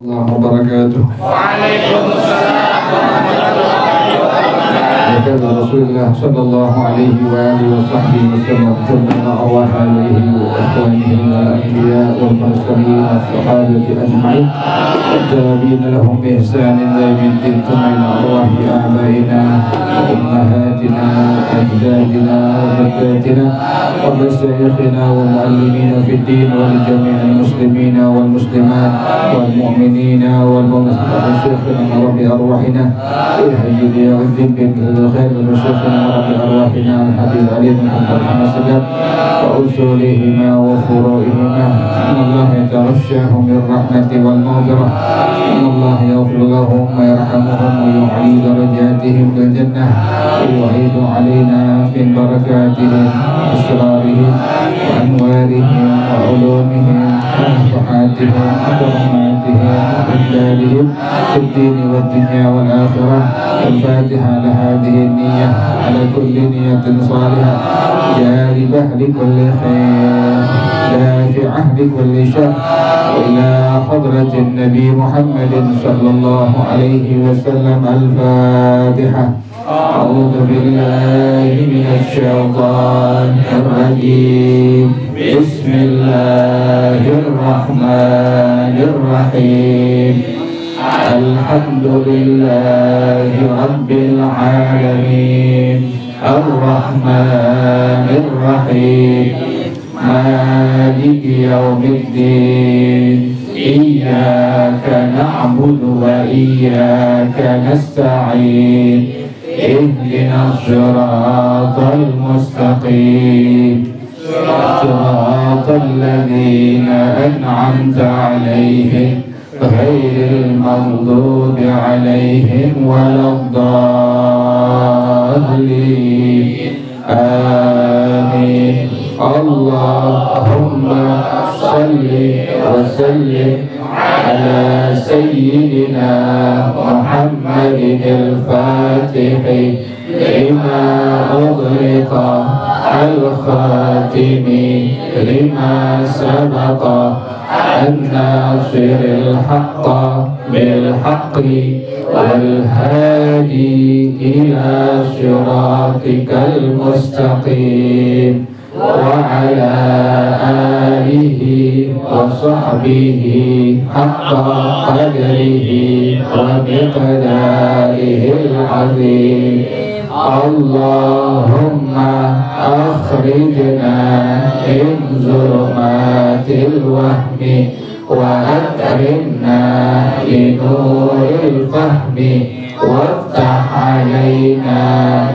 wabarakatuh. Waalaikumsalam warahmatullahi wabarakatuh. Wa Rasulullah sallallahu alaihi wa alihi wa sahbihi wasallam jalla wa alihi wa ikhwanihi wal anbiya wal mursalin was sahabati ajma'in tabi'in lahum bi ihsanin ila yaumiddin ila arwahi abaina wa ummahatina wa ajdadina wa jaddatina wa masyayikhina wa muallimina fid din wa li jami'il muslimina wal muslimat wal mu'minina wal mu'minat syekhina rabbi arwahina ilhaji ya rabbin bil khair wa syekhina rabbi arwahina al habib ali bin Muhammad sajad wa usulihima wa furu'ihima Allah yatarashahu min rahmati wal maghfirah Allah yaghfir lahum wa yarhamuhum wa yu'li darajatihim bil jannah wa yu'idu alaina min barakatihim asrarihim wa anwarihim wa ulumihim wa nafahatihim wa rahmatihim wa إجلالهم في الدين والدنيا والآخرة. الفاتحة لهذه النية على كل نية صالحة جالبة لكل خير دافعة لكل شر إلى حضرة النبي محمد صلى الله عليه وسلم. الفاتحة. أعوذ بالله من الشيطان الرجيم. بسم الله الرحمن الرحيم. الحمد لله رب العالمين الرحمن الرحيم مالك يوم الدين إياك نعبد وإياك نستعين اهدنا الصراط المستقيم صراط الذين أنعمت عليهم غير المغضوب عليهم ولا الضالين آمين. اللهم صل وسلم على سيدنا محمد الفاتح لما أغلق الخاتم لما سبق الناصر الحق بالحق والهادي إلى صراطك المستقيم وعلى آله وصحبه حق قدره ومقداره العظيم. اللهم أخرجنا من ظلمات الوهم وأكرمنا بنور الفهم وافتح علينا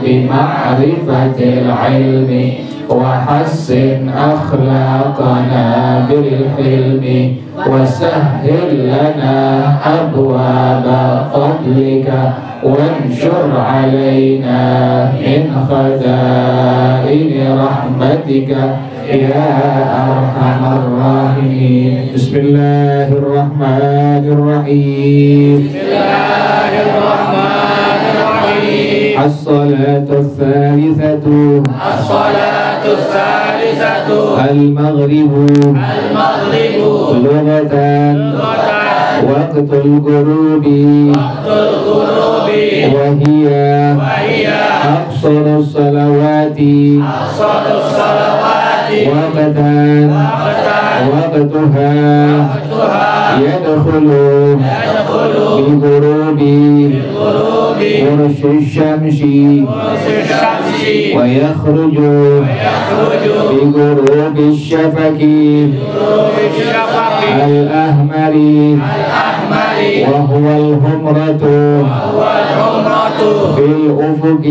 بمعرفة العلم وحسن أخلاقنا بالحلم وسهل لنا أبواب فضلك وانشر علينا من خزائن رحمتك يا أرحم الراحمين. بسم الله الرحمن الرحيم. بسم الله الرحمن الرحيم. الصلاة الثالثة المغرب لغة وقت الغروب وهي أقصر الصلوات وقتها يدخل بغروب قرص الشمس ويخرج بغروب الشفق الأحمر وهو الحمرة في الأفق.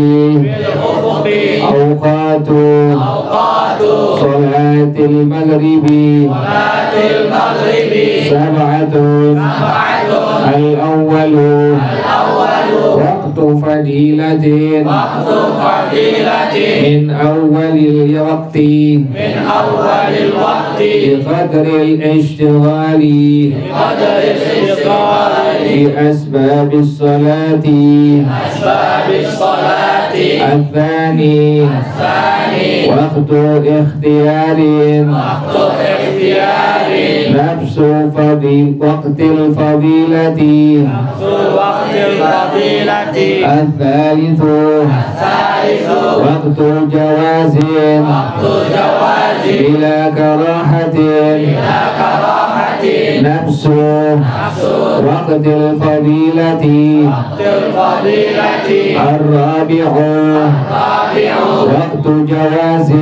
أوقات صلاة المغرب سبعة. الأول وقت فضيلة من أول الوقت بقدر الاشتغال بأسباب الصلاة الثاني وقت اختيار نفس وقت الفضيلة الثالث وقت جواز بلا كراهة نفس وقت الفضيلة الرابع وقت جواز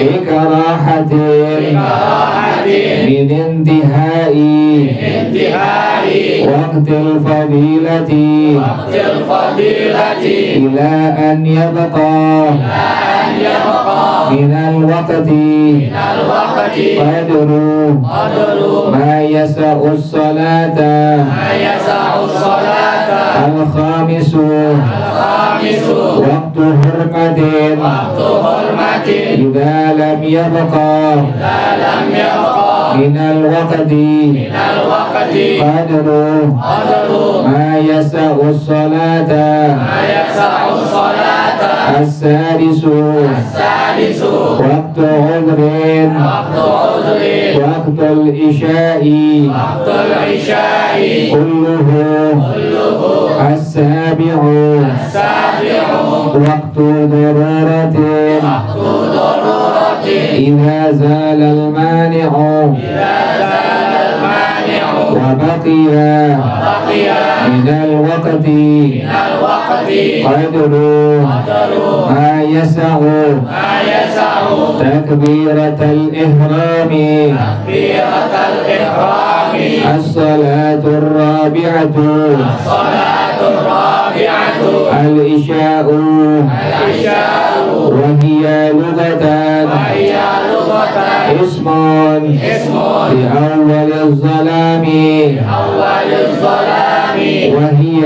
بكراهة من انتهاء وقت الفضيلة إلى أن يبقى من الوقت قدر ما يسع الصلاة الخامس وقت حرمة إذا لم يبقى من الوقت قدر ما يسع الصلاة السادس وقت عذر وقت العشاء كله السابع وقت ضرورة إذا زال المانع وبقي من الوقت قدر ما يسع تكبيرة الإحرام الصلاة الرابعة العشاء وهي لغة اسم لأول الظلام وهي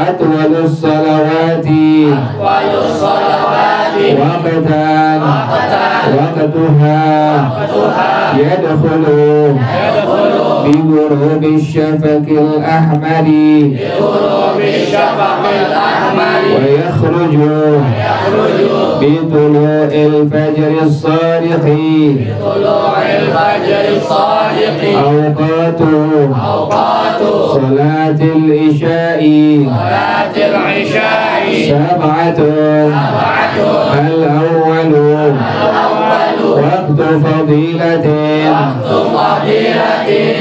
أطول الصلوات وقتها يدخل بغروب الشفق الأحمر ويخرج بطلوع الفجر الصادق أوقات صلاة العشاء سبعة الأول وقت فضيلة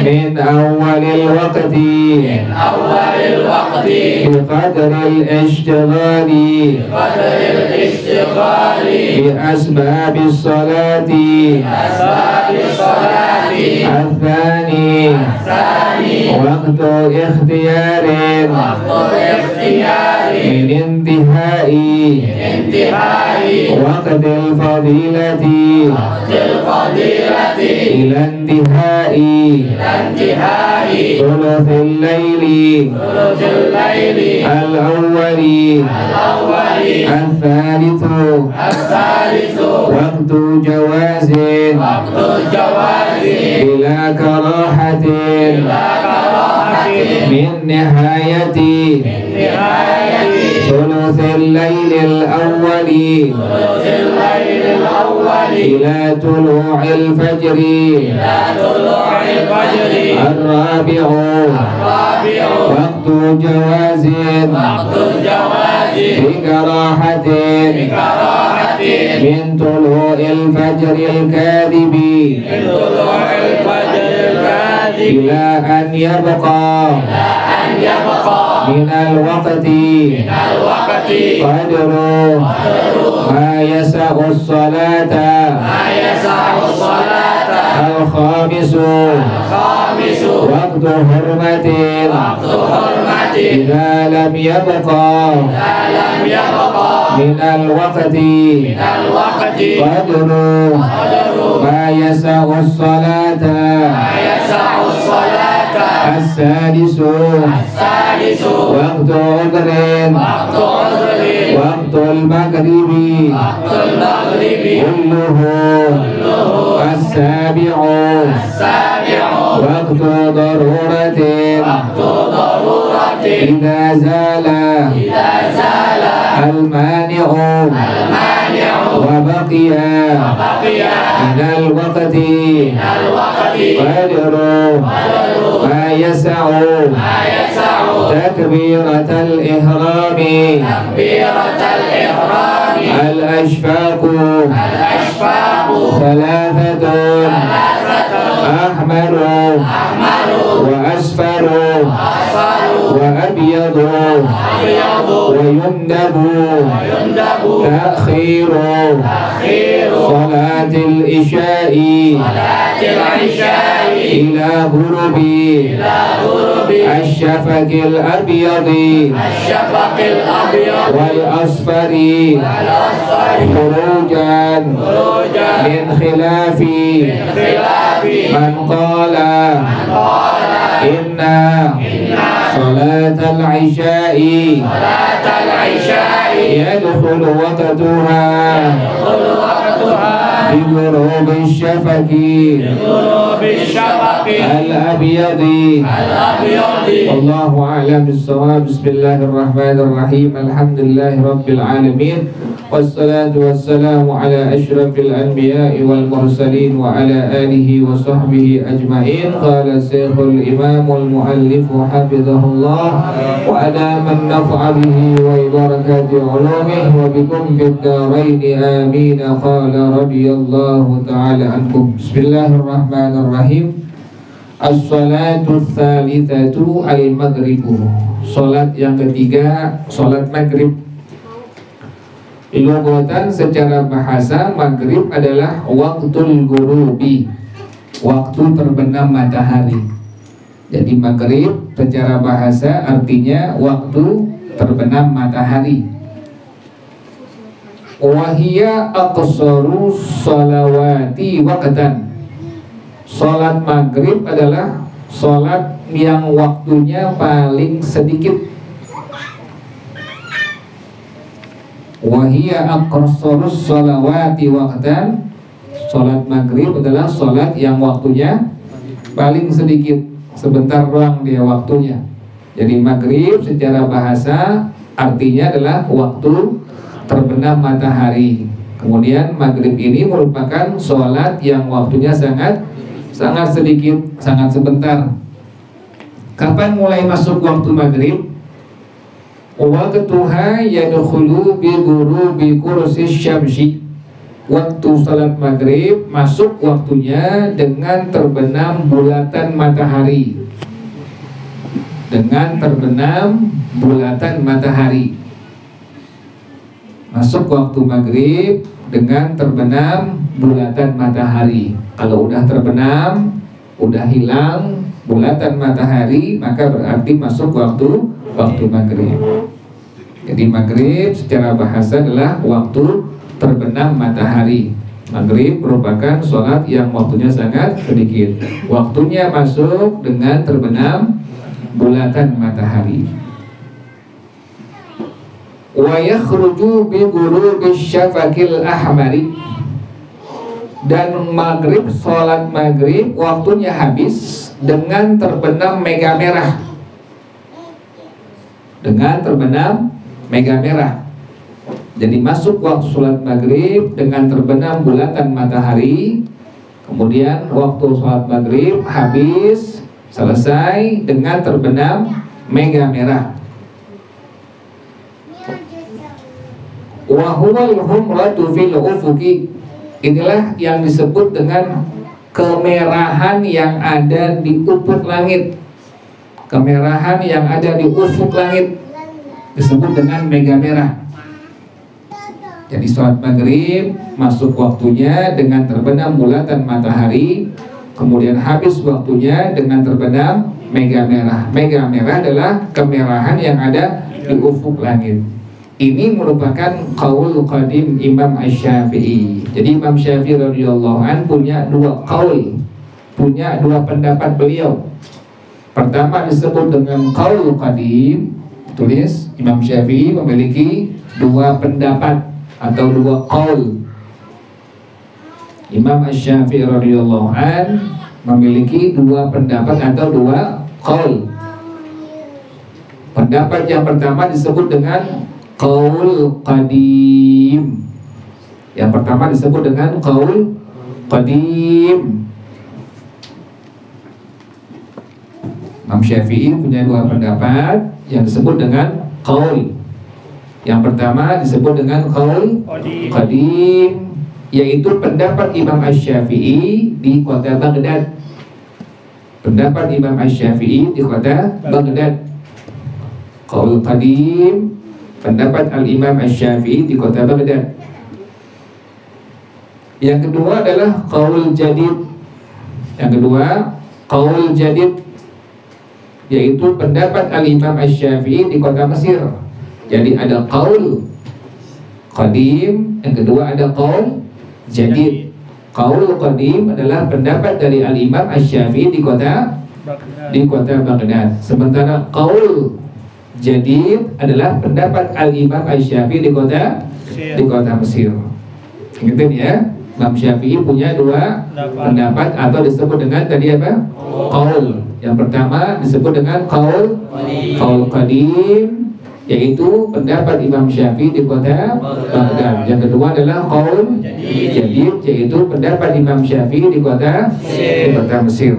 من أول الوقت بقدر الاشتغال بأسباب الصلاة الثاني وقت اختيار من انتهاء وقت الفضيلة إلى انتهاء ثلث الليل الأول الثالث وقت جواز بلا كراهة من نهاية ثلث الليل الأول إلى طلوع الفجر الرابع وقت جواز بكراهة من طلوع الفجر الكاذب إلى أن يبقى من الوقت قدر ما يسع الصلاة الخامس وقت حرمة إذا لم يبقى من الوقت قدر ما يسع الصلاة As-sadisu Waktu udrin Waktul maghribi Kulluhu As-sabi'u Waktu daruratin Idza zala Al-mani'u Wa baqiya Minal waqti Qadru Ma yasa'u Takbiratal ihrami Al-ashfaqu Thalathatun Ahmaru Wa asfaru Wa abyadu Wa yundabu Ta'khiru Salatil isya'i Ila hurubi Asyafaqil abyadi Wal asfari Khurujan Min khilafi Man qala Inna Salatal isya'i Yadkhulu waqtuha Bi ghurubi syafaqi Al-abyadi Wallahu a'lam bis-shawab. Bismillahirrahmanirrahim. Alhamdulillahi rabbil alamin. Wassalatu wassalamu ala asyrafil anbiya'i wal mursalin wa ala alihi wa sahbihi ajma'in. Qala Syekhul Imamul Muallif hafizahullah wa ala man nafa'a bihi wa barakati ulumihi wa bikum fid darain amin. Qala radiyallahu ta'ala ankum. Bismillahirrahmanirrahim. As-salatu tsalitsatu al-maghribu. Salat yang ketiga, salat maghrib. Lughatan secara bahasa maghrib adalah waktul ghurubi, waktu terbenam matahari. Jadi maghrib secara bahasa artinya waktu terbenam matahari. Wahia aqsaru salawati waqtan. Salat maghrib adalah salat yang waktunya paling sedikit. Wahia aqsarus salawati waqtan. Salat maghrib adalah salat yang waktunya paling sedikit, sebentar doang dia waktunya. Jadi maghrib secara bahasa artinya adalah waktu terbenam matahari. Kemudian maghrib ini merupakan salat yang waktunya sangat sedikit, sangat sebentar. Kapan mulai masuk waktu maghrib? Waqtuha yadkhulu bi ghurubi kursi syamsi. Waktu salat maghrib masuk waktunya dengan terbenam bulatan matahari. Dengan terbenam bulatan matahari. Masuk waktu maghrib dengan terbenam bulatan matahari. Kalau udah terbenam, udah hilang bulatan matahari, maka berarti masuk waktu maghrib. Jadi maghrib secara bahasa adalah waktu terbenam matahari. Maghrib merupakan sholat yang waktunya sangat sedikit. Waktunya masuk dengan terbenam bulatan matahari. Wa yakhruju bi ghurubi syafaqil ahmari. Dan maghrib, sholat maghrib waktunya habis dengan terbenam mega merah. Dengan terbenam mega merah. Jadi masuk waktu sholat maghrib dengan terbenam bulatan matahari. Kemudian waktu sholat maghrib habis, selesai dengan terbenam mega merah. Wa huwal humratu fil ufuqi. Inilah yang disebut dengan kemerahan yang ada di ufuk langit. Kemerahan yang ada di ufuk langit disebut dengan mega merah. Jadi sholat maghrib masuk waktunya dengan terbenam bulatan matahari. Kemudian habis waktunya dengan terbenam mega merah. Mega merah adalah kemerahan yang ada di ufuk langit. Ini merupakan qaul qadim Imam Asy-Syafi'i. Jadi Imam Syafi'i radhiyallahu an punya dua qaul, punya dua pendapat beliau. Pertama disebut dengan qaul qadim. Tulis, Imam Syafi'i memiliki dua pendapat atau dua qaul. Imam Asy-Syafi'i radhiyallahu an memiliki dua pendapat atau dua qaul. Pendapat yang pertama disebut dengan qaul qadim. Yang pertama disebut dengan qaul qadim. Imam Syafi'i punya dua pendapat yang disebut dengan qaul. Yang pertama disebut dengan qaul qadim, yaitu pendapat Imam Asy-Syafi'i di kota Baghdad. Pendapat Imam Asy-Syafi'i di kota Baghdad. Qaul qadim, pendapat Al-Imam Asy-Syafi'i di kota Baghdad. Yang kedua adalah qaul jadid. Yang kedua qaul jadid, yaitu pendapat Al-Imam Asy-Syafi'i di kota Mesir. Jadi ada qaul qadim, yang kedua ada qaul jadid. Qaul qadim adalah pendapat dari Al-Imam Asy-Syafi'i di kota Baghdad. Sementara qaul jadid adalah pendapat Al-Imam Asy-Syafi'i di kota Mesir. Ingat ya, Imam Syafi'i punya dua pendapat atau disebut dengan tadi apa? Qaul. Yang pertama disebut dengan qaul qadim, yaitu pendapat Imam Syafi'i di kota Baghdad. Yang kedua adalah qaul jadid, yaitu pendapat Imam Syafi'i di kota Mesir.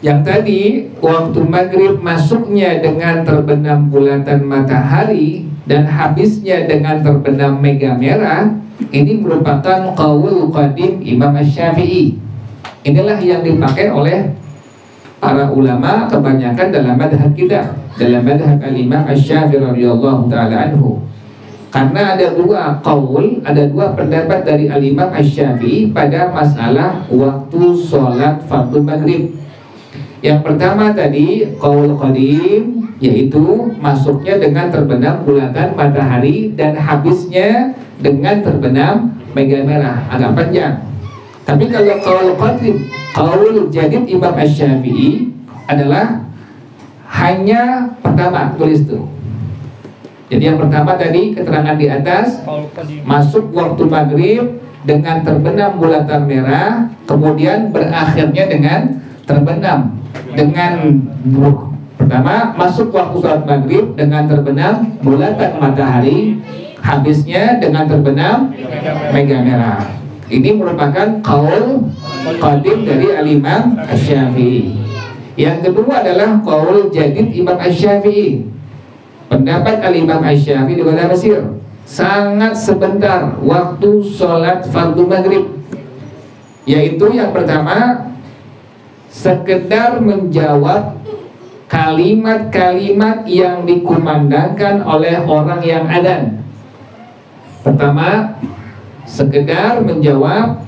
Yang tadi waktu maghrib masuknya dengan terbenam bulatan matahari dan habisnya dengan terbenam mega merah, ini merupakan qaul qadim Imam Asy-Syafi'i. Inilah yang dipakai oleh para ulama kebanyakan dalam madhab kita, dalam madhab Al-Imam Asy-Syafi'i radhiyallahu ta'ala anhu. Karena ada dua qaul, ada dua pendapat dari Al-Imam Asy-Syafi'i pada masalah waktu sholat fardu maghrib. Yang pertama tadi qaul qadim, yaitu masuknya dengan terbenam bulatan matahari dan habisnya dengan terbenam mega merah, agak panjang. Tapi kalau qaul qadim, qaul jadid Imam Asy-Syafi'i adalah hanya pertama, tulis tuh. Jadi yang pertama tadi keterangan di atas, masuk waktu maghrib dengan terbenam bulatan merah, kemudian berakhirnya dengan terbenam dengan pertama masuk waktu sholat maghrib dengan terbenam bulatan matahari, habisnya dengan terbenam mega merah. Ini merupakan qaul qadim dari Al-Imam Asy-Syafi'i. Yang kedua adalah qaul jadid Imam Asy-Syafi'i. Pendapat Al-Imam Asy-Syafi'i di kota Mesir, sangat sebentar waktu sholat fardu maghrib. Yaitu yang pertama, sekedar menjawab kalimat-kalimat yang dikumandangkan oleh orang yang adzan. Pertama, sekedar menjawab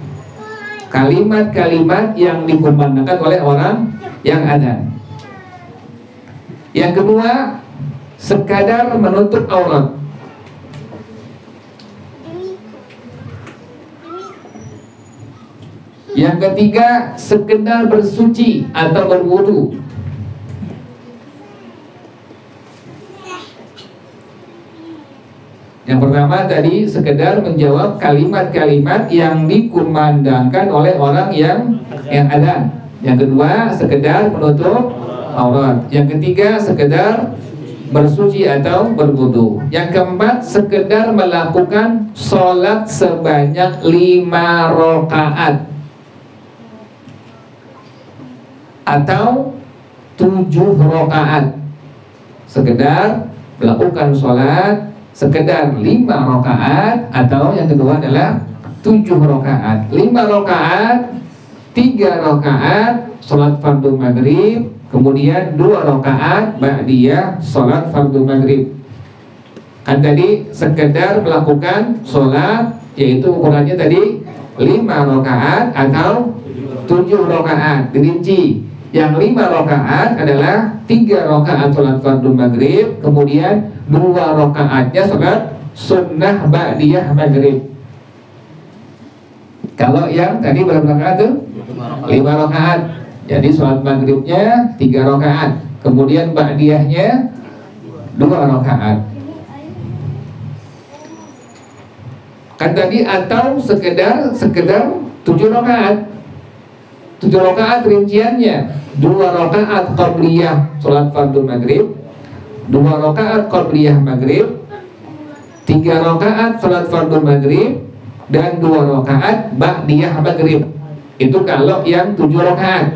kalimat-kalimat yang dikumandangkan oleh orang yang adzan. Yang kedua, sekadar menutup aurat. Yang ketiga, sekedar bersuci atau berwudu. Yang pertama tadi sekedar menjawab kalimat-kalimat yang dikumandangkan oleh orang yang adzan. Yang kedua, sekedar menutup aurat. Yang ketiga, sekedar bersuci atau berwudu. Yang keempat, sekedar melakukan sholat sebanyak 5 rakaat atau 7 rakaat. Sekedar melakukan sholat sekedar 5 rakaat atau yang kedua adalah 7 rakaat. 5 rakaat, 3 rakaat sholat fardu maghrib, kemudian 2 rakaat ba'diyah sholat fardu maghrib. Kan tadi sekedar melakukan sholat, yaitu ukurannya tadi 5 rakaat atau 7 rakaat. Dirinci, yang 5 rakaat adalah 3 rakaat sholat fardu maghrib, kemudian 2 rakaatnya sholat sunnah ba'diyah maghrib. Kalau yang tadi berapa rakaat tuh? 5 rakaat. Jadi sholat maghribnya 3 rakaat, kemudian ba'diyahnya 2 rakaat. Kan tadi atau sekedar 7 rakaat. 7 rakaat rinciannya 2 rakaat qabliyah sholat fardu maghrib, 2 rakaat qabliyah maghrib, 3 rakaat sholat fardu maghrib, dan 2 rakaat ba'diyah maghrib. Itu kalau yang 7 rakaat.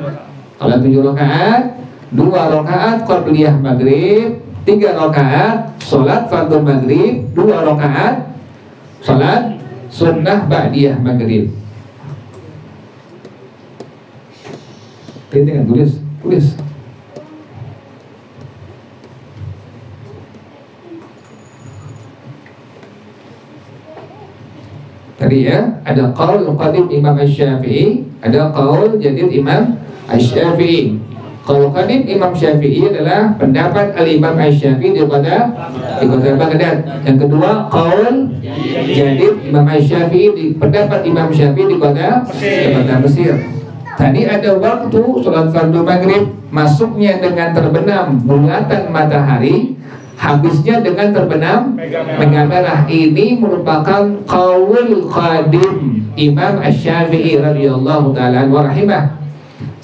Kalau 7 rakaat, 2 rakaat qabliyah maghrib, 3 rakaat sholat fardu maghrib, 2 rakaat sholat sunnah ba'diyah maghrib. Tinggal tulis. Tadi ya, ada qaul qadim Imam Asy-Syafi'i, ada qaul jadid Imam Asy-Syafi'i. Qaul qadim Imam Syafi'i adalah pendapat Al-Imam Asy-Syafi'i di kota Baghdad. Yang kedua, qaul jadid Imam Asy-Syafi'i di pendapat Imam Syafi'i di kota Mesir. Tadi ada waktu sholat fardu maghrib, masuknya dengan terbenam bulatan matahari, habisnya dengan terbenam mega merah. Ini merupakan qaul qadim Imam Asy-Syafi'i radhiyallahu ta'ala wa rahimah.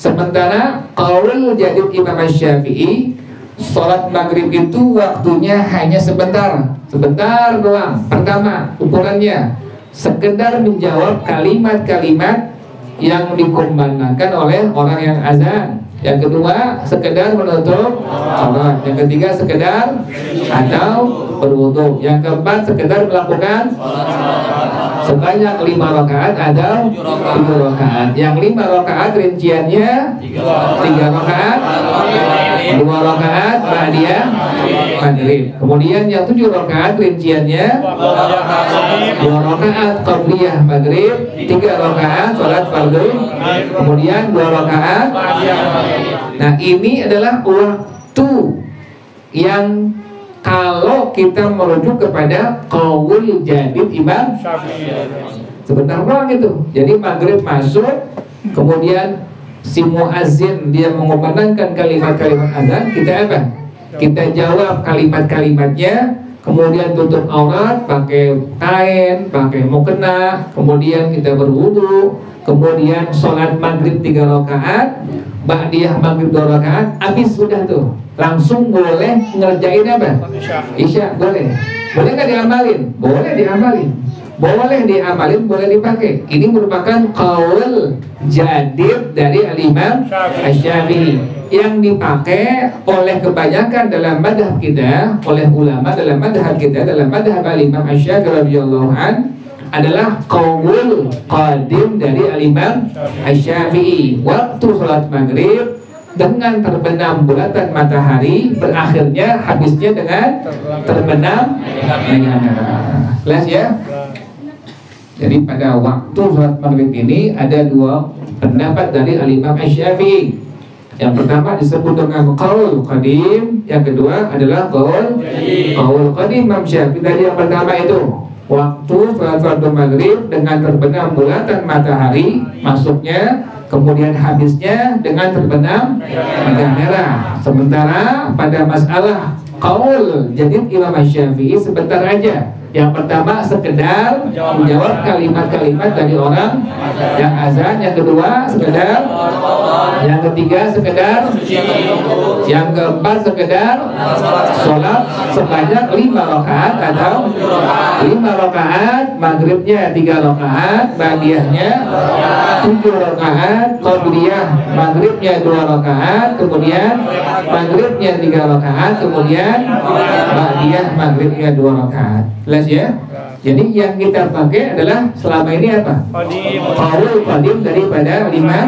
Sementara qaul jadid Imam Asy-Syafi'i, sholat maghrib itu waktunya hanya sebentar doang. Pertama, ukurannya sekedar menjawab kalimat-kalimat yang dikumandangkan oleh orang yang azan. Yang kedua, sekedar menutup aurat. Yang ketiga, sekedar atau berwudu. Yang keempat, sekedar melakukan sebanyak 5 rakaat atau 7 rakaat. Yang 5 rakaat rinciannya 3 rakaat, 2 rakaat ba'diyah maghrib. Kemudian yang 7 rakaat rinciannya 2 rakaat qabliyah maghrib, 3 rakaat sholat fardu, kemudian 2 rakaat. Nah, ini adalah waktu yang kalau kita merujuk kepada qaul jadid Imam sebentar doang itu. Jadi maghrib masuk, kemudian si muazzin dia mengumandangkan kalimat-kalimat azan, kita apa? Kita jawab kalimat-kalimatnya, kemudian tutup aurat pakai kain, pakai mukena, kemudian kita berwudu, kemudian sholat maghrib 3 rakaat, ba'diyah maghrib 2 rakaat, habis sudah tuh. Langsung boleh ngerjain apa? Isya, boleh. Boleh nggak diamalin? Boleh diamalin. Boleh diamalin, boleh dipakai. Ini merupakan qaul jadid dari Al-Imam Asy-Syafi'i yang dipakai oleh kebanyakan dalam madhab kita, oleh ulama dalam madhab kita, dalam madhab Al-Imam Asy-Syafi'i radhiyallahu an, adalah qaul qadim dari Al-Imam Asy-Syafi'i. Waktu sholat maghrib dengan terbenam bulatan matahari, berakhirnya habisnya dengan terbenam mega merah. Jelas ya? Jadi pada waktu sholat maghrib ini ada 2 pendapat dari Al-Imam Asy-Syafi'i. Yang pertama disebut dengan qaul qadim, yang kedua adalah qaul qadim Imam Syafi'i. Tadi yang pertama itu waktu sholat fardu maghrib dengan terbenam bulatan matahari, masuknya, kemudian habisnya dengan terbenam mega merah. Sementara pada masalah qaul jadid Imam Asy-Syafi'i sebentar aja. Yang pertama sekedar menjawab kalimat-kalimat dari orang yang azan, yang kedua sekedar, yang ketiga sekedar, yang keempat sekedar sholat sebanyak 5 rakaat atau 5 rakaat, maghribnya 3 rakaat, ba'diyahnya 7 rakaat, qabliyah maghribnya 2 rakaat, kemudian maghribnya 3 rakaat, kemudian ba'diyah maghribnya 2 rakaat. Jelas ya? Jadi yang kita pakai adalah selama ini apa? Qaul qadim daripada Imam.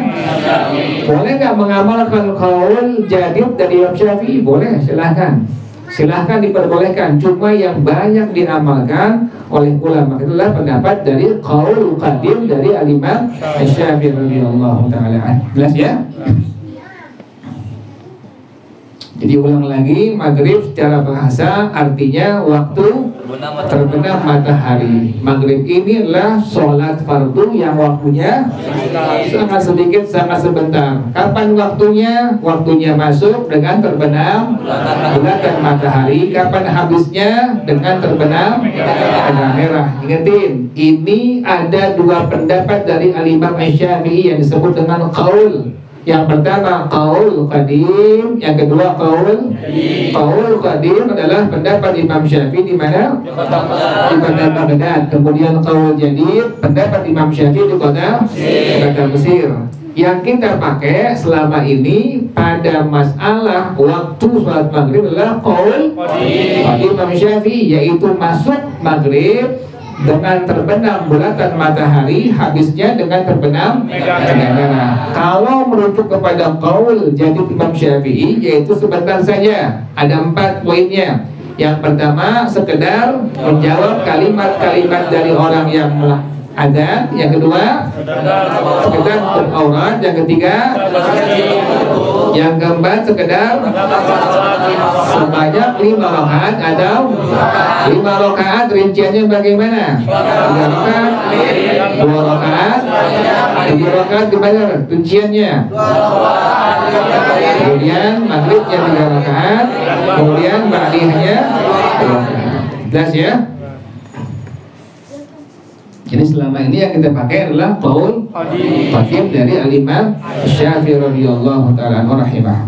Boleh nggak mengamalkan qaul jadid dari Imam Syafi'i? Boleh, silahkan. Silahkan diperbolehkan. Cuma yang banyak diamalkan oleh ulama itulah pendapat dari qaul qadim dari Al-Imam Asy-Syafi'i radhiyallahu ta'ala. Jelas ya? Jadi ulang lagi, maghrib secara bahasa artinya waktu terbenam matahari. Maghrib ini adalah sholat fardu yang waktunya sangat sedikit, sangat sebentar. Kapan waktunya? Waktunya masuk dengan terbenam bulatan matahari. Kapan habisnya? Dengan terbenam tengah merah. Ingatin, ini ada dua pendapat dari Al-Imam Asy-Syafi'i yang disebut dengan qaul. Yang pertama qaul qadim, yang kedua qaul qadim adalah pendapat Imam Syafi'i di mana? Di kota Baghdad. Kemudian qaul jadid, pendapat Imam Syafi'i di kota Mesir. Yang kita pakai selama ini pada masalah waktu sholat maghrib adalah qaul qadim Imam Syafi'i, yaitu masuk maghrib dengan terbenam bulatan matahari, habisnya dengan terbenam merah. Kalau merujuk kepada qaul jadi Imam Syafi'i, yaitu sebentar saja. Ada 4 poinnya. Yang pertama, sekedar menjawab kalimat-kalimat dari orang yang adzan. Yang kedua, sekedar tutup aurat. Yang ketiga, yang keempat, sekedar sebanyak 5 rakaat atau 5 rakaat. Rinciannya bagaimana? 3 rakaat, 2 rakaat, 3 rakaat gimana rinciannya? Kemudian maghribnya 3 rakaat, kemudian ba'dihnya 2 rakaat. Jelas ya? Jadi selama ini yang kita pakai adalah qaul qadim dari Al-Imam Syafi'i radhiyallahu ta'ala anhu rahimah.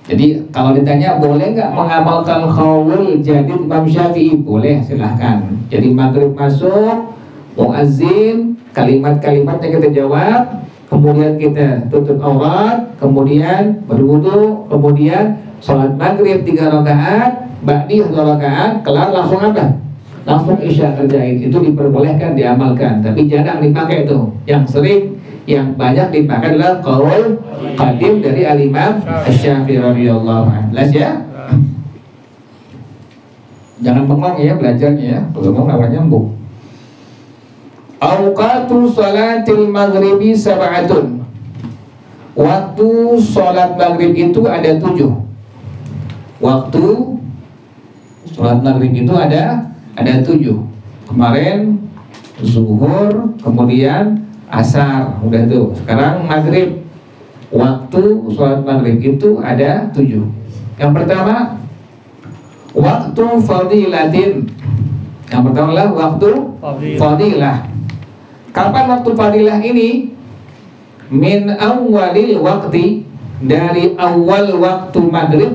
Jadi kalau ditanya boleh nggak mengamalkan qaul jadi Imam Syafi'i? Boleh, silahkan. Jadi maghrib masuk, muazzin, kalimat-kalimatnya kita jawab, kemudian kita tutup aurat, kemudian berwudu, kemudian sholat maghrib 3 rakaat, ba'di 2 rakaat, kelar langsung apa? Langsung isya kerjain. Itu diperbolehkan, diamalkan, tapi jarang dipakai itu. Yang sering, yang banyak dipakai adalah qaul qadim dari Al-Imam Asy-Syafi'i radhiyallahu anhu. Jelas ya? Jangan bengong ya belajarnya ya. Bengong namanya nyambung. Awqatu salatil maghribi sab'atun. Waktu sholat maghrib itu ada 7. Waktu sholat maghrib itu ada 7. Kemarin zuhur, kemudian asar, udah tuh. Sekarang maghrib. Waktu sholat maghrib itu ada 7. Yang pertama, waktu fadilatin. Yang pertama adalah waktu fadilah. Kapan waktu fadilah ini? Min awalil waktu, dari awal waktu maghrib,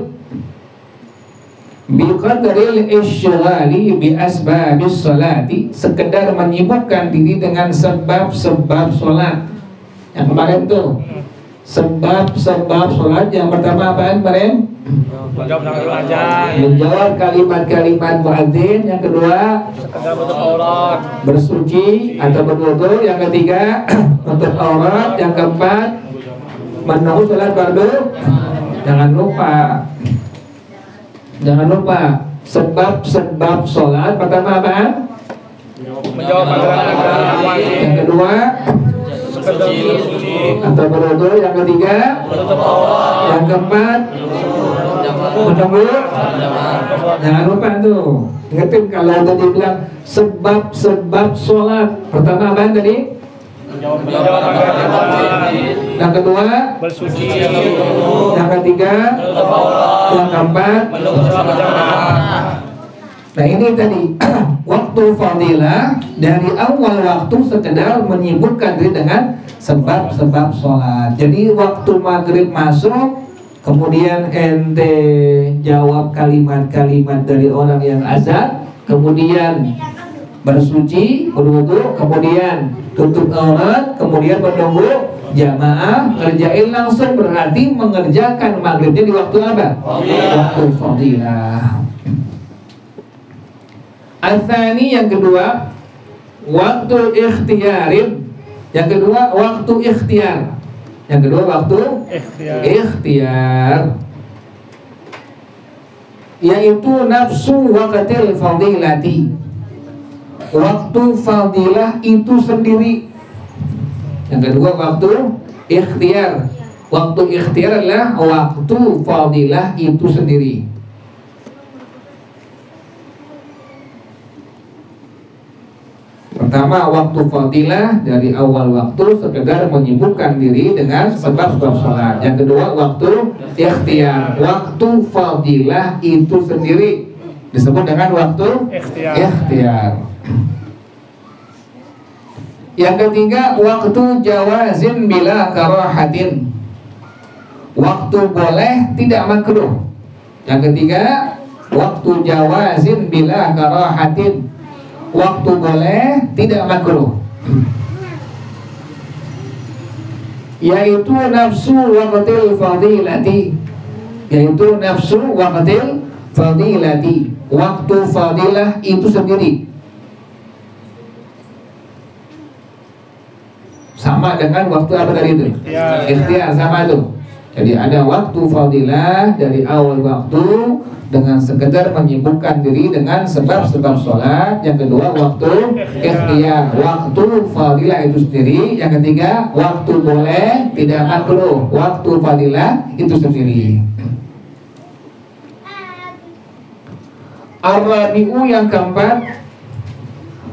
biqadril isyghali bi asbabis salati, sekedar menyibukkan diri dengan sebab-sebab sholat. Yang kemarin tuh sebab-sebab sholat. Yang pertama apaan kemarin? Menjawab kalimat-kalimat muadzin. Yang kedua, bersuci atau berwudu. Yang ketiga, tutup aurat. Yang keempat, menunggu sholat fardu. Jangan lupa sebab-sebab sholat. Pertama apaan? Menjawab yang kedua, atau berwudu. Yang ketiga, yang keempat, menunggu. Jangan lupa tuh. Ingetin kalau tadi bilang sebab-sebab sholat. Pertama apaan tadi? Yang kedua, bersuci. Yang ketiga, yang keempat. Nah ini tadi waktu fadilah, dari awal waktu sekedar menyibukkan diri dengan sebab-sebab sholat. Jadi waktu maghrib masuk, kemudian ente jawab kalimat-kalimat dari orang yang azan, kemudian bersuci, berwudu, kemudian tutup aurat, kemudian menunggu jamaah, kerjain langsung, berarti mengerjakan maghribnya di waktu apa? Waktu fadilah. Al-thani, yang kedua, waktu ikhtiarin. Yang kedua, waktu ikhtiar. Yang kedua, waktu ikhtiar, yaitu nafsu waqtil fadilati. Waktu fadilah itu sendiri. Yang kedua, waktu ikhtiar. Waktu ikhtiar adalah waktu fadilah itu sendiri. Pertama, waktu fadilah dari awal waktu sekedar menyibukkan diri dengan sebab-sebab sholat. Yang kedua, waktu ikhtiar. Waktu fadilah itu sendiri disebut dengan waktu ikhtiar. Yang ketiga, waktu jawazin bila karahatin. Waktu boleh tidak makruh. Yang ketiga, waktu jawazin bila karahatin. Waktu boleh tidak makruh, yaitu nafsu waqtil fadilati. Yaitu nafsu waqtil fadilati. Waktu fadilah itu sendiri. Sama dengan waktu apa tadi itu? Ikhtiar, sama itu. Jadi ada waktu fadilah dari awal waktu dengan sekedar menyibukkan diri dengan sebab-sebab sholat. Yang kedua, waktu ikhtiar. Waktu fadilah itu sendiri. Yang ketiga, waktu boleh tidak makruh. Waktu fadilah itu sendiri. Ar-rabi'u yang keempat,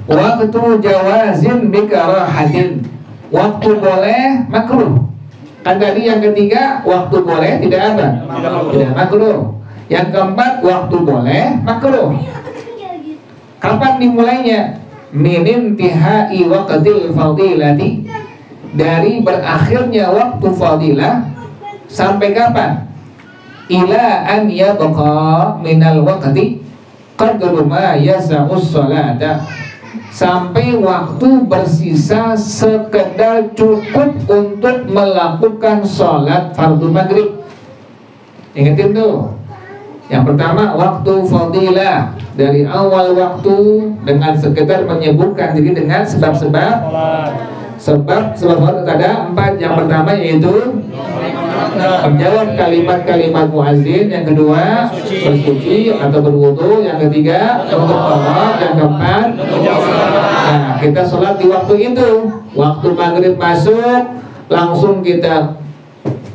waktu jawazin bikarahatin. Waktu boleh makruh. Kan tadi yang ketiga waktu boleh tidak apa? Tidak makruh. Yang keempat waktu boleh makruh. Kapan dimulainya? Min intihai waqtil fadilati. Dari berakhirnya waktu fadilah sampai kapan? Ila an yabqa minal waqti qadru ma yasa'us salata. Sampai waktu bersisa sekedar cukup untuk melakukan sholat fardu maghrib. Ingatin tuh. Yang pertama, waktu fadilah dari awal waktu dengan sekedar menyibukkan diri dengan sebab-sebab. Sebab ada 4. Yang pertama yaitu menjawab kalimat-kalimat muazzin. Yang kedua, bersuci atau berwudu. Yang ketiga, untuk sholat. Yang keempat, nah, kita sholat di waktu itu. Waktu maghrib masuk, langsung kita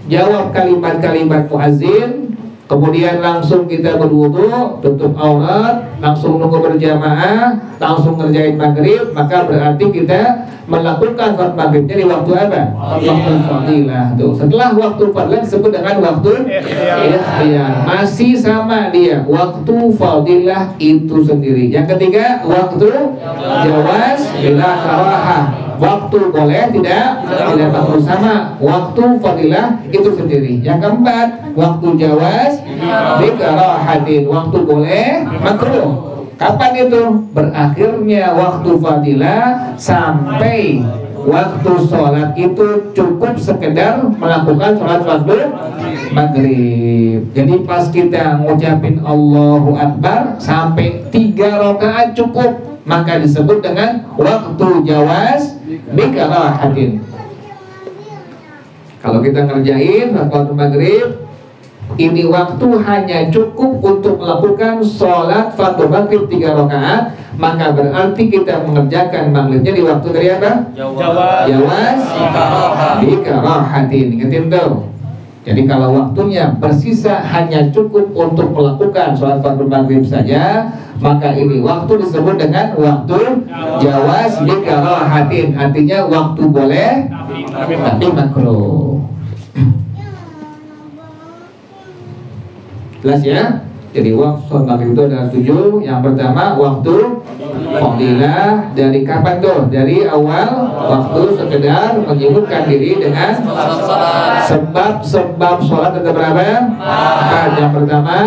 jawab kalimat-kalimat muazzin. Kemudian langsung kita berwudu, tutup aurat, langsung nunggu berjamaah, langsung ngerjain maghrib. Maka berarti kita melakukan sholat maghribnya di waktu apa? Waktu fadilah. Tuh. Setelah waktu fadilah disebut dengan waktu ikhtiar. Masih sama dia, waktu fadilah itu sendiri. Yang ketiga, waktu jawaz bila karahah. Waktu boleh tidak makruh, sama waktu fadilah itu sendiri. Yang keempat, waktu jawaz bikarahatin. Waktu boleh makruh. Kapan itu? Berakhirnya waktu fadilah sampai waktu sholat itu cukup sekedar melakukan sholat fardu maghrib. Jadi pas kita ngucapin Allahu Akbar sampai 3 rakaat cukup, maka disebut dengan waktu jawaz bikarahatin. Kalau kita ngerjain waktu maghrib, ini waktu hanya cukup untuk melakukan sholat fardu maghrib 3 rakaat, maka berarti kita mengerjakan maghribnya di waktu dari apa? Jawaz bikarahatin. Ingetin tuh. Jadi kalau waktunya bersisa hanya cukup untuk melakukan sholat fardu maghrib saja, maka ini waktu disebut dengan waktu jawaz bikarahatin. Artinya waktu boleh tapi makruh. Jelas ya? Jadi waktu sholat maghrib itu ada 7. Yang pertama waktu fadilah. Dari kapan tuh? Dari awal waktu sekedar menyibukkan diri dengan sebab-sebab sholat. Ada berapa? 4. Yang pertama,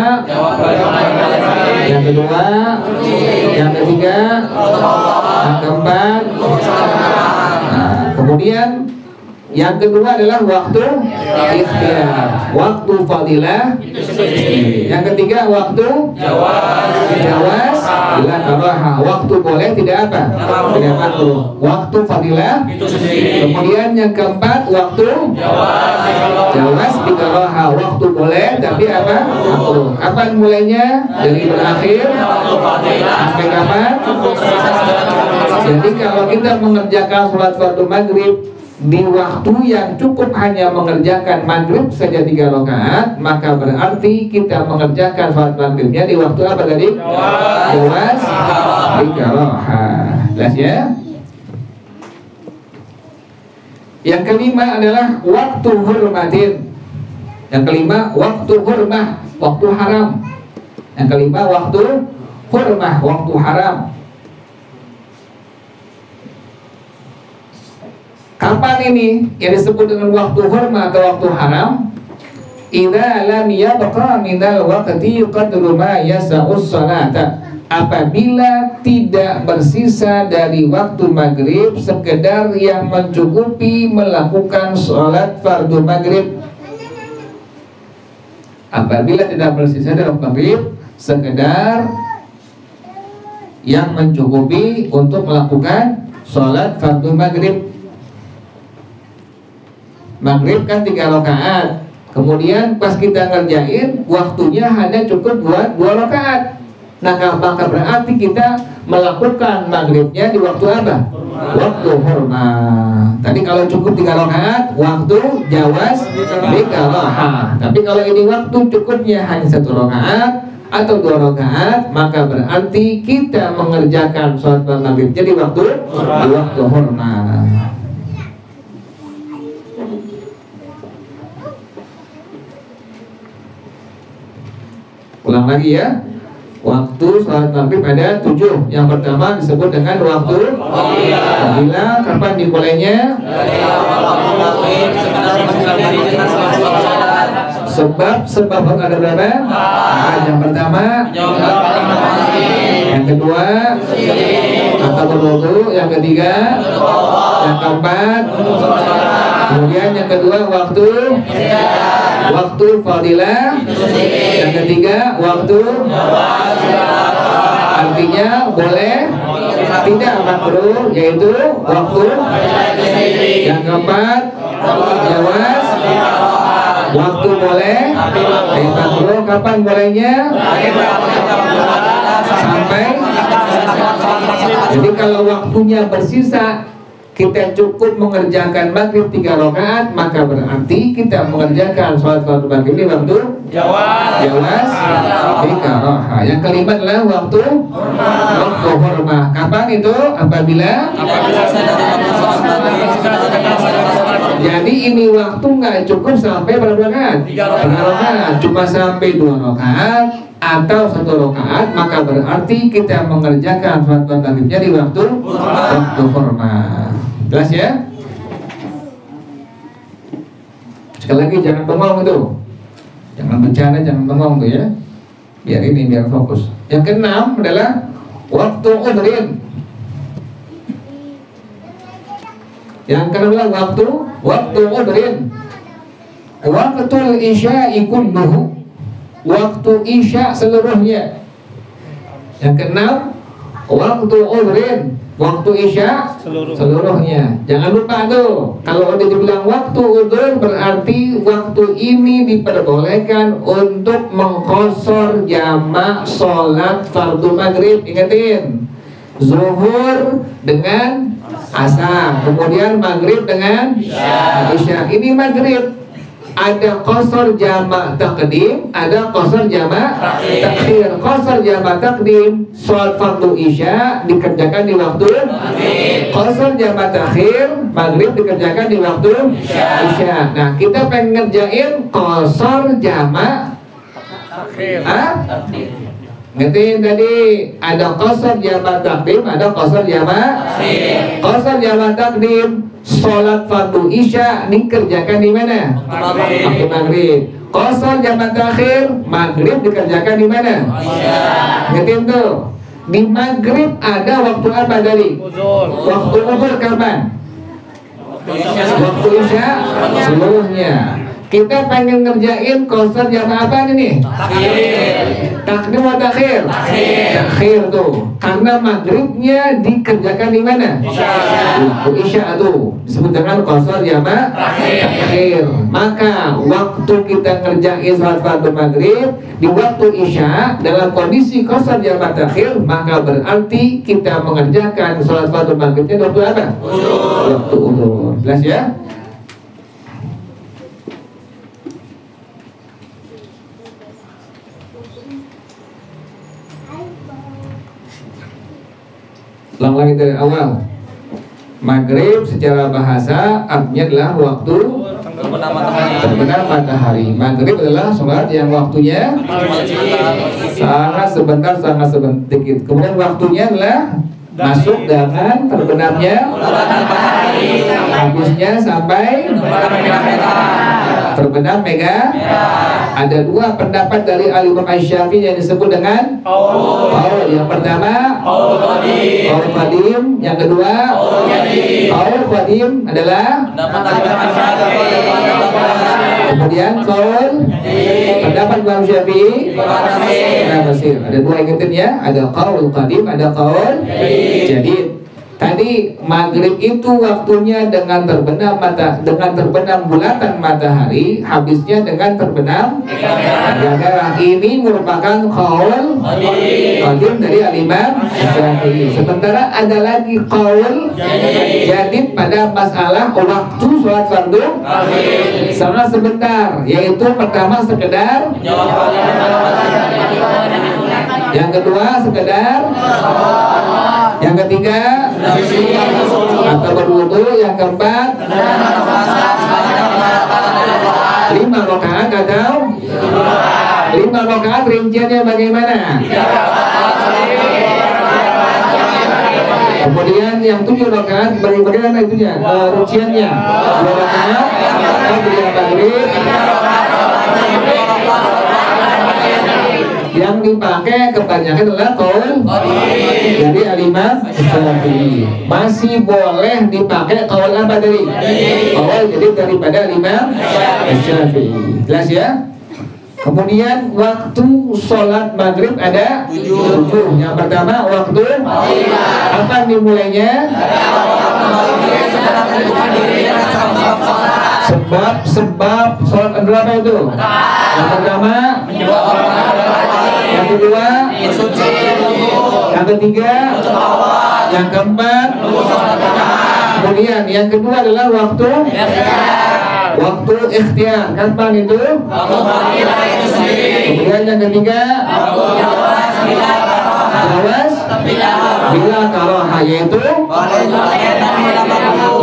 yang kedua, yang ketiga, yang keempat. Nah, kemudian yang kedua adalah waktu ikhtiar, waktu fadilah. Yang ketiga waktu jawaz bila karahah. Waktu boleh tidak apa? Tidak makruh. Waktu fadilah. Kemudian yang keempat waktu jawaz bila karahah. Waktu boleh tapi apa? Makruh. Kapan mulainya? Dari berakhir sampai kapan? Jadi kalau kita mengerjakan sholat fardu maghrib di waktu yang cukup hanya mengerjakan maghrib saja 3 rakaat, maka berarti kita mengerjakan sholat maghribnya di waktu apa tadi? Jawaz bikaraha. Jelas ya? Yang kelima adalah waktu hurmatin. Yang kelima waktu hurmah, waktu haram. Yang kelima waktu hurmah, waktu haram. Kapan ini yang disebut dengan waktu hurmah atau waktu haram? Idza lam yabqa minal waqti qadru ma yasa'us salata. Apabila tidak bersisa dari waktu maghrib sekedar yang mencukupi melakukan sholat fardu maghrib. Apabila tidak bersisa dari waktu maghrib sekedar yang mencukupi untuk melakukan sholat fardu maghrib. Maghrib kan 3 rakaat. Kemudian pas kita ngerjain waktunya hanya cukup buat 2 rakaat. Nah, maka berarti kita melakukan maghribnya di waktu apa? Waktu hurmah. Tadi kalau cukup 3 rakaat, waktu jawaz bikaraha. Tapi kalau ini waktu cukupnya hanya 1 rakaat atau 2 rakaat, maka berarti kita mengerjakan sholat maghribnya di waktu hurmah. Ulang lagi ya. Waktu sholat maghrib ada 7. Yang pertama disebut dengan waktu fadilah. Kapan dimulainya? Sebab ada berapa? Yang pertama, yang kedua atau berwudu, yang ketiga, yang keempat, kemudian yang kedua waktu fadilah, yang ketiga waktu, artinya boleh tidak makruh, yaitu waktu, yang keempat jawaz, waktu boleh, makruh. Kapan bolehnya? Sampai. Jadi kalau waktunya bersisa, kita cukup mengerjakan maghrib 3 rakaat, maka berarti kita mengerjakan sholat fardu maghrib di waktu jawaz bikaraha. Yang kelima adalah waktu hurmah. Kapan itu? Apabila jadi ini waktu nggak cukup sampai berapa rakaat? 3 rakaat, cuma sampai 2 rakaat atau 1 rakaat, maka berarti kita mengerjakan sholat maghribnya di waktu hurmah. Jelas ya? Sekali lagi jangan bengong itu, jangan bercanda, jangan bengong tuh ya. Biar fokus. Yang keenam adalah waktu udhrin. Yang keenam adalah waktu udhrin. Waktu isya'i kulluhu. Waktu isya seluruhnya. Yang keenam waktu udhrin. Waktu isya seluruhnya. Jangan lupa tuh, kalau udah dibilang waktu udhur berarti waktu ini diperbolehkan untuk mengqashar jamak sholat fardu maghrib. Ingatin, zuhur dengan asar, kemudian maghrib dengan isya. Ini maghrib ada qashar jamak takdim, ada qashar jamak takhir. Qashar jamak takdim, sholat fardu isya dikerjakan di waktu maghrib. Qashar jamak takhir, maghrib dikerjakan di waktu isya. Nah, kita pengen ngerjain qashar jamak takhir. Ngertiin tadi, ada qashar jamak takdim, ada qashar jamak takhir. Qashar jamak takdim, sholat fardu isya dikerjakan di mana? Waktu maghrib. Qashar jamak takhir, maghrib dikerjakan di mana? Ngertiin tuh. Di maghrib ada waktu apa tadi? Waktu zuhur kapan? Waktu isya seluruhnya. Kita pengen ngerjain qashar jamak apa ini? Takdim atau takhir? Takhir tuh. Karena maghribnya dikerjakan di mana? Waktu isya tuh disebut dengan qashar jamak takhir. Maka waktu kita ngerjain sholat fardu maghrib di waktu isya dalam kondisi qashar jamak takhir, maka berarti kita mengerjakan sholat fardu maghribnya di waktu apa? Waktu zuhur. Jelas ya? Ulang lagi dari awal. Maghrib secara bahasa artinya adalah waktu terbenam matahari. Maghrib adalah sholat yang waktunya sangat sebentar, sangat sedikit. Kemudian waktunya adalah masuk dengan terbenamnya matahari, habisnya sampai terbenam mega. Ada dua pendapat dari Al-Imam Asy-Syafi'i yang disebut dengan qaul. Yang pertama qaul qadim, yang kedua qaul qadim adalah kemudian qaul pendapat Imam Syafi'i ada dua, ingetin ya, ada qaul qadim, ada qaul jadid. Tadi maghrib itu waktunya dengan terbenam bulatan matahari, habisnya dengan terbenam merah. Ini merupakan qaul qadim dari Al-Imam Syafi'i. Sementara ada lagi qaul jadid pada masalah waktu sholat fardu sangat sebentar, yaitu pertama sekedar, yang kedua sekedar, yang ketiga atau berwudu, yang keempat 5 rakaat atau 5 rakaat. Rinciannya bagaimana? Kemudian yang 7 rakaat bagaimana itunya? Rinciannya 2 rakaat kemudian maghrib. Yang dipakai kebanyakan adalah qaul dari Al-Imam Syafi'i. Masih boleh dipakai qaul apa tadi? Qaul jadi daripada Al-Imam Syafi'i. Jelas ya? Kemudian waktu sholat maghrib ada 7. Yang pertama waktu apa dimulainya? Sebab sholat berapa itu? Yang pertama, yang kedua, yang ketiga, yang keempat, kemudian yang kedua adalah waktu ikhtiar. Kapan itu? Kemudian yang ketiga, jawas bila karaha, yaitu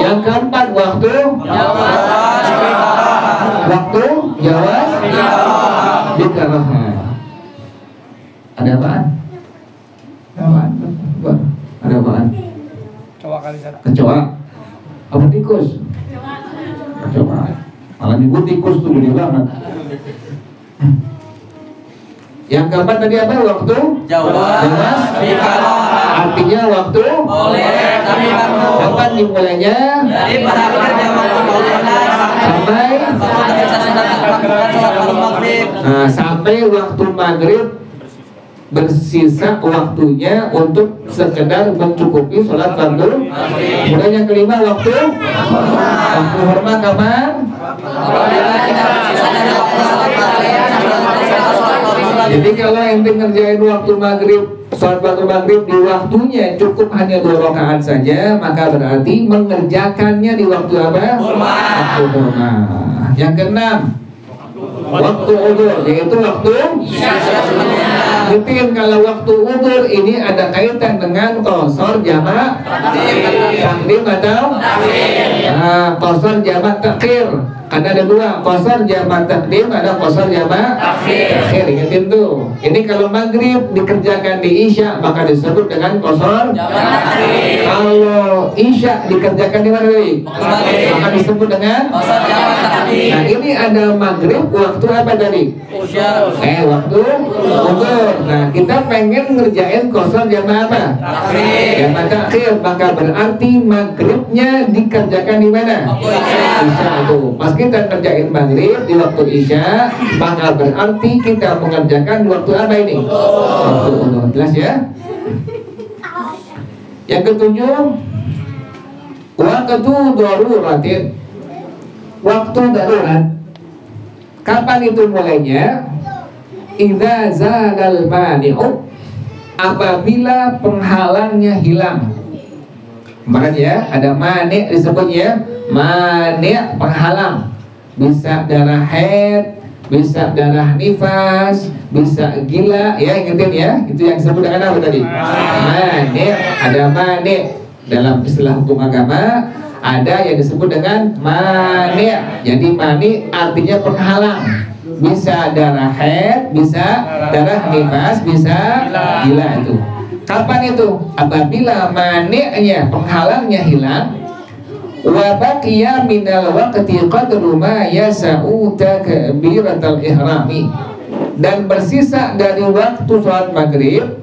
yang keempat waktu jawas bikaraha. Ada apaan? Ada apaan? Kecoa kali sana. Kecoa? Apa tikus? Kecoa. Malah minggu tikus tuh gede banget. Yang keempat tadi apa? Waktu jawas artinya waktu kapan dimulainya? Sampai waktu maghrib bersisa waktunya untuk sekedar mencukupi sholat fardu. Kemudian yang kelima waktu hormat kapan? Jadi kalau ente ngerjain waktu maghrib, sholat fardu maghrib di waktunya cukup hanya 2 rakaat saja, maka berarti mengerjakannya di waktu apa? Waktu hormat. Yang keenam waktu udzur, yaitu waktu mungkin kalau waktu udzur ini ada kaitan dengan qasar jamak takdim atau qasar jamak takhir. Karena ada dua, qasar jamak takdim, ada qasar jamak takhir. Ingetin tuh. Ini kalau maghrib dikerjakan di isya maka disebut dengan qasar jamak takhir. Kalau isya dikerjakan di mana tadi? Maka disebut dengan qasar jamak takdim. Nah, ini ada maghrib waktu apa tadi? Waktu udzur. Nah, kita pengen ngerjain qasar jamak apa? Jamak takhir. Maka berarti maghribnya dikerjakan di mana? Isya itu. Pas kita kerjain maghrib di waktu isya, maka berarti kita mengerjakan di waktu apa ini? Waktu udzur. Jelas ya? Yang ketujuh, waktu daruratin. Waktu darurat. Kapan itu mulainya? Idza zalal mani'u, apabila penghalangnya hilang. Makanya ya, ada mani' disebutnya mani' penghalang. Bisa darah haid, bisa darah nifas, bisa gila, ya ingetin ya. Itu yang disebut dengan apa tadi? Mani', ada mani'. dalam istilah hukum agama ada yang disebut dengan mani. Jadi mani artinya penghalang. Bisa darah haid, bisa darah nifas, bisa gila itu. Kapan itu? Apabila mani'nya, penghalangnya hilang, wa baqiya minal waqti qadru ma yasa'u takbiratal ihrami, dan bersisa dari waktu sholat maghrib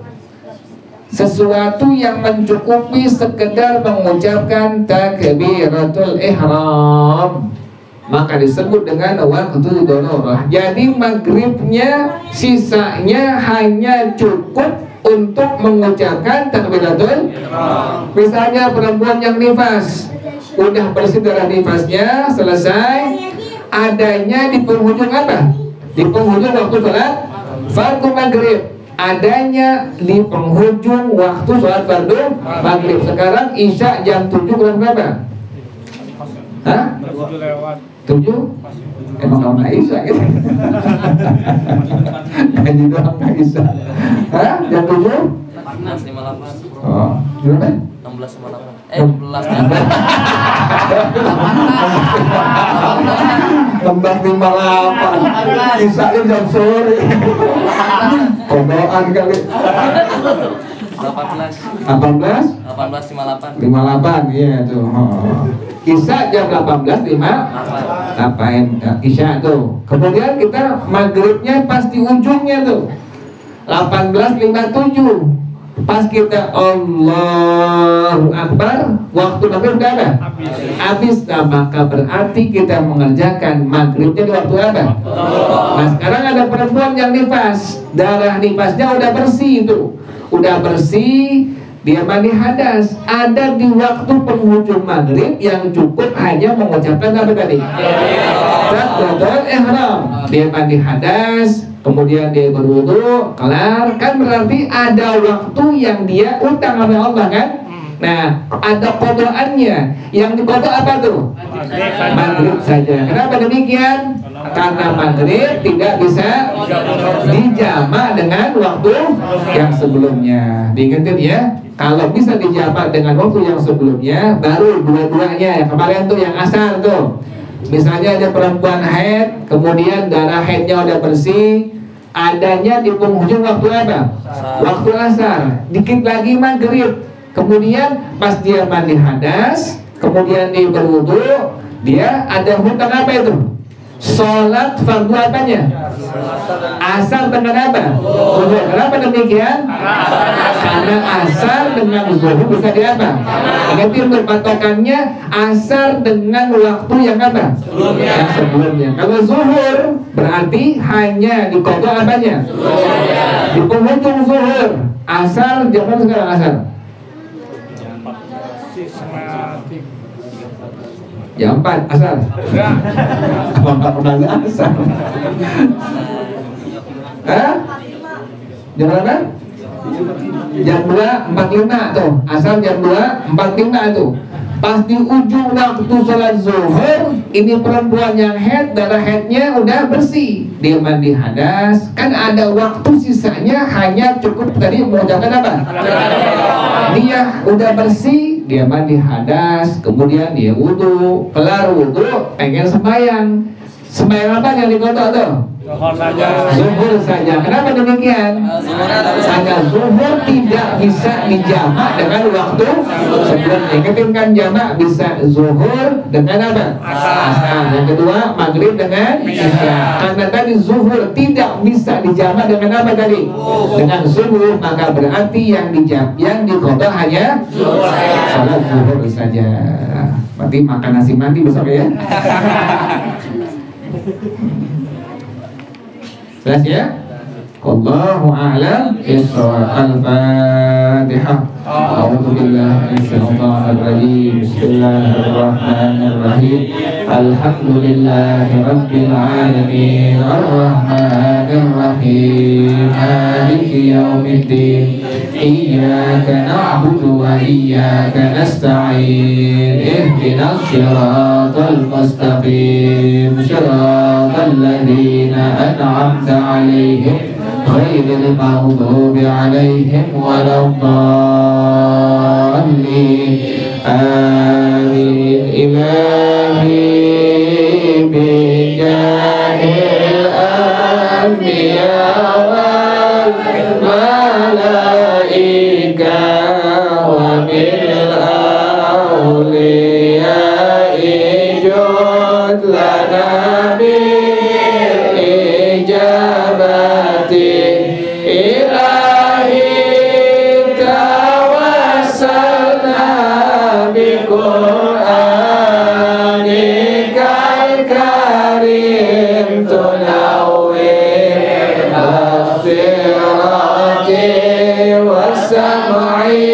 sesuatu yang mencukupi sekedar mengucapkan takbiratul ihram, maka disebut dengan waktu dororah. Jadi maghribnya sisanya hanya cukup untuk mengucapkan takbiratul ihram. Misalnya perempuan yang nifas, udah bersih darah nifasnya, selesai, adanya di penghujung apa? Di penghujung waktu sholat fardu maghrib. Adanya di penghujung waktu sholat fardu maghrib. Sekarang isya jam 7 kurang berapa? Hah? 7? Emang kamu nggak isya gitu? Ngaji doang nggak isya. Hah? Jam 7? 14.58. Oh, berapa? 16.58. 16.58. Isya jam sore. Kodoan kali. 18.58. 58, iya tuh. Isya jam 18.58 Isya tuh. Kemudian kita maghribnya pas di ujungnya tuh 18.57. Pas kita Allahu Akbar, waktu maghrib udah ada? Habis. Nah, maka berarti kita mengerjakan maghribnya di waktu apa? Nah, sekarang ada perempuan yang nifas, darah nifasnya udah bersih itu, udah bersih, dia mandi hadas. Ada di waktu penghujung maghrib yang cukup hanya mengucapkan apa tadi? Takbiratul ihram. Dia mandi hadas, kemudian dia berwudu, kelar, kan berarti ada waktu yang dia utang sama Allah kan? Nah, ada kodoannya. Yang dikodok apa tuh? Maghrib saja. Kenapa demikian? Karena maghrib tidak bisa dijamak dengan waktu yang sebelumnya. Diingetin ya, kalau bisa dijamak dengan waktu yang sebelumnya, baru dua-duanya. Kemarin tuh yang asar tuh, misalnya ada perempuan haid, kemudian darah haidnya udah bersih, adanya di penghujung waktu apa? Waktu asar. Dikit lagi maghrib. Kemudian pas dia mandi hadas, kemudian dia berwudu, dia ada hutang apa itu? Sholat fardu apanya? Asar dengan apa? Zuhur. Kenapa demikian? Karena asar dengan zuhur bisa di apa? Ingatin berpatokannya asar dengan waktu yang apa? Yang sebelumnya. Kalau zuhur berarti hanya di kodok apanya? Di penghujung zuhur. Asar jam berapa sekarang asar? Jam 4 asar. Apa nggak pernah asar? Hah? Jam berapa? Jam 2.45 tuh. Asar jam 2.45 tuh. Pas di ujung waktu sholat zuhur, ini perempuan yang haid, darah haidnya udah bersih, dia mandi hadas, kan ada waktu sisanya hanya cukup tadi mengucapkan apa? Dia udah bersih, dia mandi hadas, kemudian dia wudu, kelar wudu, pengen sembahyang. Sembahyang apa yang dikodok tuh? Zuhur saja. Kenapa demikian? Karena zuhur tidak bisa dijamak dengan waktu sebelumnya. Ingatin kan jamak bisa zuhur dengan apa? Asar. Yang kedua maghrib dengan isya. Karena tadi zuhur tidak bisa dijamak dengan apa tadi? Dengan subuh, maka berarti yang dikodok hanya salat zuhur saja. Berarti makan nasi mandi besok ya. Jelas ya? Wallahu a'lam bishawab. Al-Fatihah. A'udzu billahi minasyaitonir rajim. Bismillahirrahmanirrahim. Alhamdulillahi rabbil alamin. Arrahmanir rahim. Maliki yaumiddin. Iyyaka na'budu wa iyyaka nasta'in. Ihdinas siratal mustaqim. Siratal ladzina an'amta 'alaihim غير المغضوب عليهم ولا الضالين آمين إلهي بجاه الأنبياء والملائكة وبالأولياء جد لنا بالإجابة إلهي توسلنا بقرآنك الكريم تنور بصيرتي وسمعي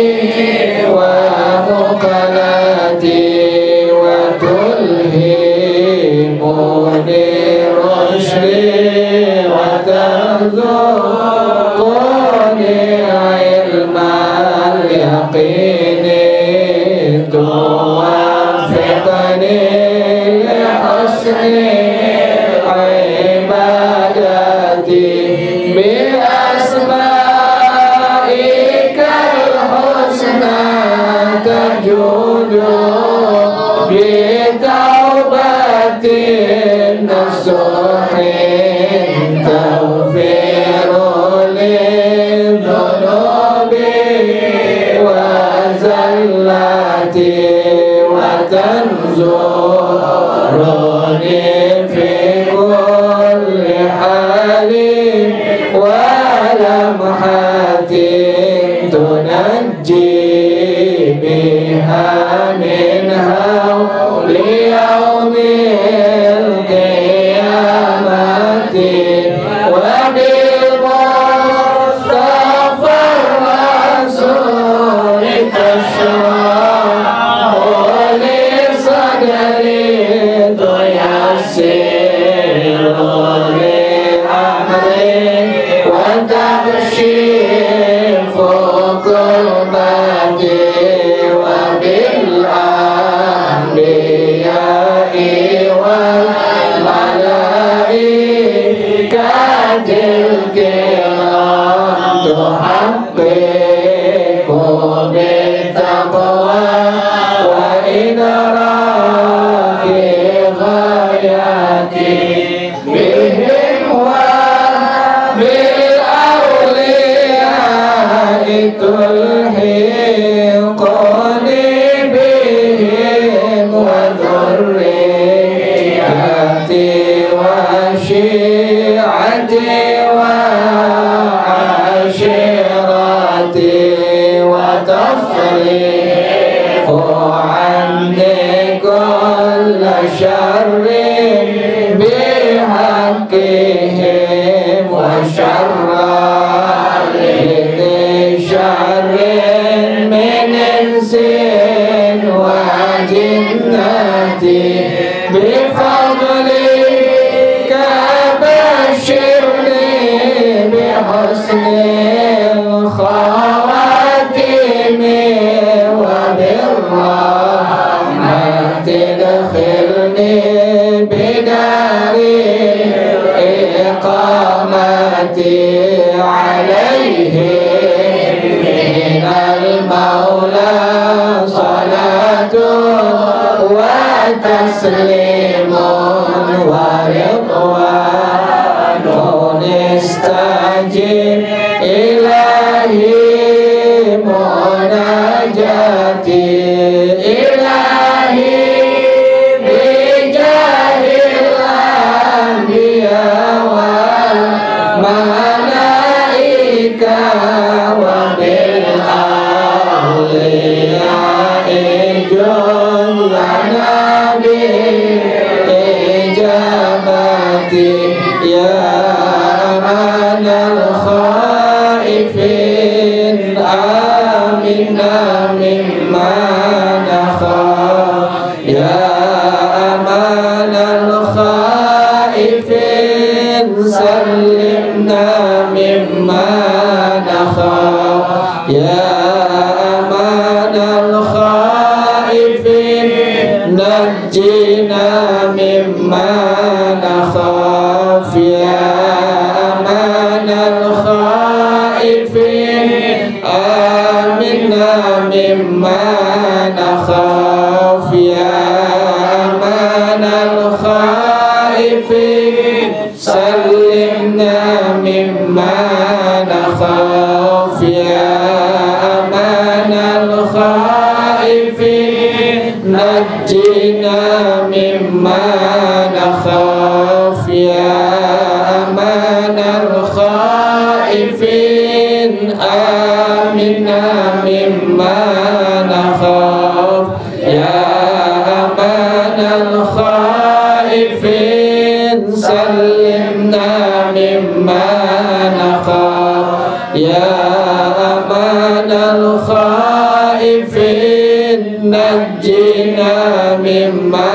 ومقلتي وتلهمني رشدي وترزقني علم اليقين توفقني لحسن عبادتي بأسمائك الحسنى تجود بتوبة نصوح تغفر لذنوبي وزلتي وتنزرني في كل حال ولمحة تنجي بها من هول يوم القيامة وبالمصطفى الرسول تشرح لي صدري تيسر لي أمري وتكشف كربتي وبالأنبياء والملائكة الكرام تحقق بالتقوى وإدراك غايتي بهم وبالأولياء تلحقني بهم وذريتي وشيعتي وعشيرتي وتصرف عني كل شر بحقهم وشر شر من إنس وجنة بفضلك بشرني بحسن الخواتم وبالرحمة ادخلني بدار الإقامة عليه من المولى صلاة وتسليم ورضوان استجب إلهي مناجاتي إلهي بجاه الأنبياء والملائكة وبالأولياء جلنا بإجابتي يا أمان الخائفين آمنا مما نخاف يا أمان الخائفين سلمنا مما نخاف يا أمان الخائفين نجينا مما نخاف يا أمان الخائفين سلمنا مما نخاف يا أمان الخائفين نجنا مما نخاف يا أمان الخائفين آمنا مما نخاف يا أمان الخائفين سلمنا مما نخاف يا أمان الخائفين نجنا مما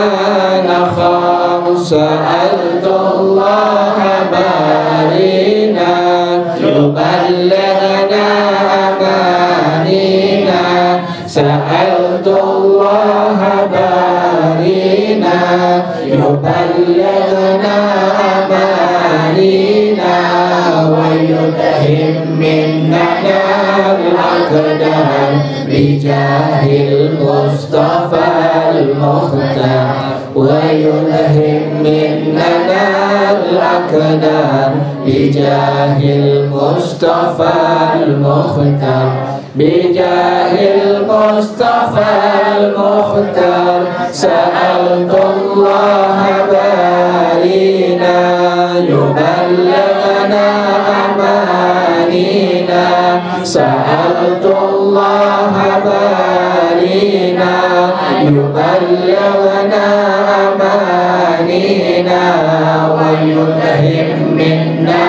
نخاف سألت الله بارينا يبلغنا أمانينا سألت الله بارينا يبلغنا أمانينا ويدهم منا الأقدار بجاه المصطفى المختار ويلهم مننا الأقدار بجاه المصطفى المختار بجاه المصطفى المختار سألت الله بارينا يبلغنا أمانينا سألت الله بارينا يبلغنا أمانينا ويلهم مننا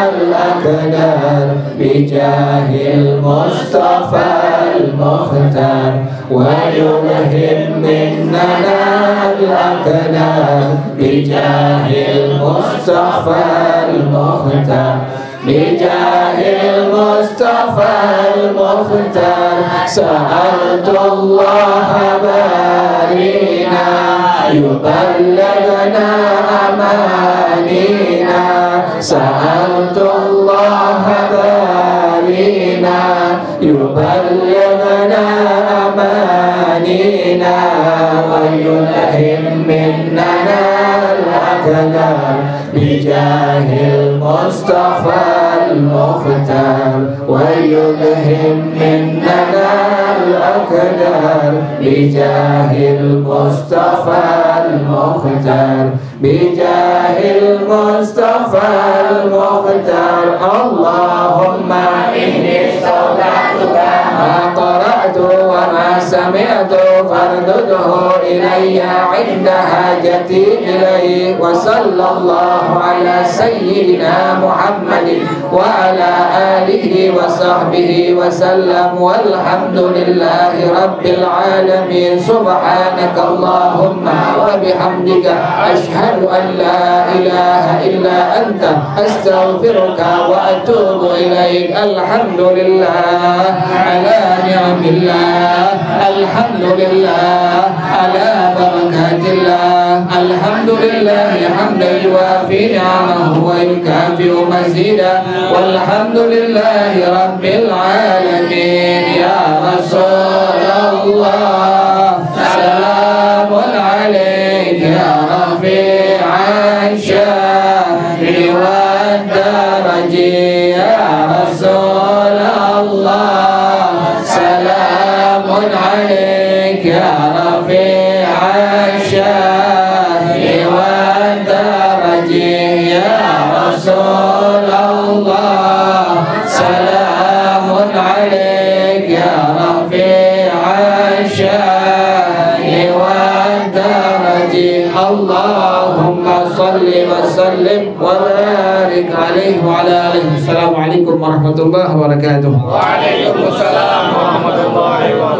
الأقدار بجاه المصطفى المختار ويلهم مننا الأقدار بجاه المصطفى المختار بجاه المصطفى المختار سألت الله بارينا يبلغنا أمانينا سألت الله بارينا يبلغنا أمانينا ويلهم مننا الأقدار بجاه المصطفى المختار ويلهم مننا الأقدار بجاه المصطفى المختار بجاه المصطفى المختار اللهم إني استودعتك ما قرأت وما سمعت فاردده إلي عند حاجتي إليه وصلى الله على سيدنا محمد وعلى آله وصحبه وسلم والحمد لله رب العالمين سبحانك اللهم وبحمدك أشهد أن لا إله إلا أنت أستغفرك وأتوب إليك الحمد لله على نعم الله الحمد لله على بركات الله الحمد لله حمدا يوافي نعمه ويكافئ مزيدا والحمد لله رب العالمين يا رسول الله سلام عليك يا رفيع الشان والدرج يا رسول الله سلام عليك يا رفيع الشان والدرج يا رسول الله سلام عليك يا رفيع الشان والدرج اللهم صل وسلم وبارك عليه وعلى آله. السلام عليكم ورحمة الله وبركاته. Waalaikumsalam warahmatullahi wabarakatuh.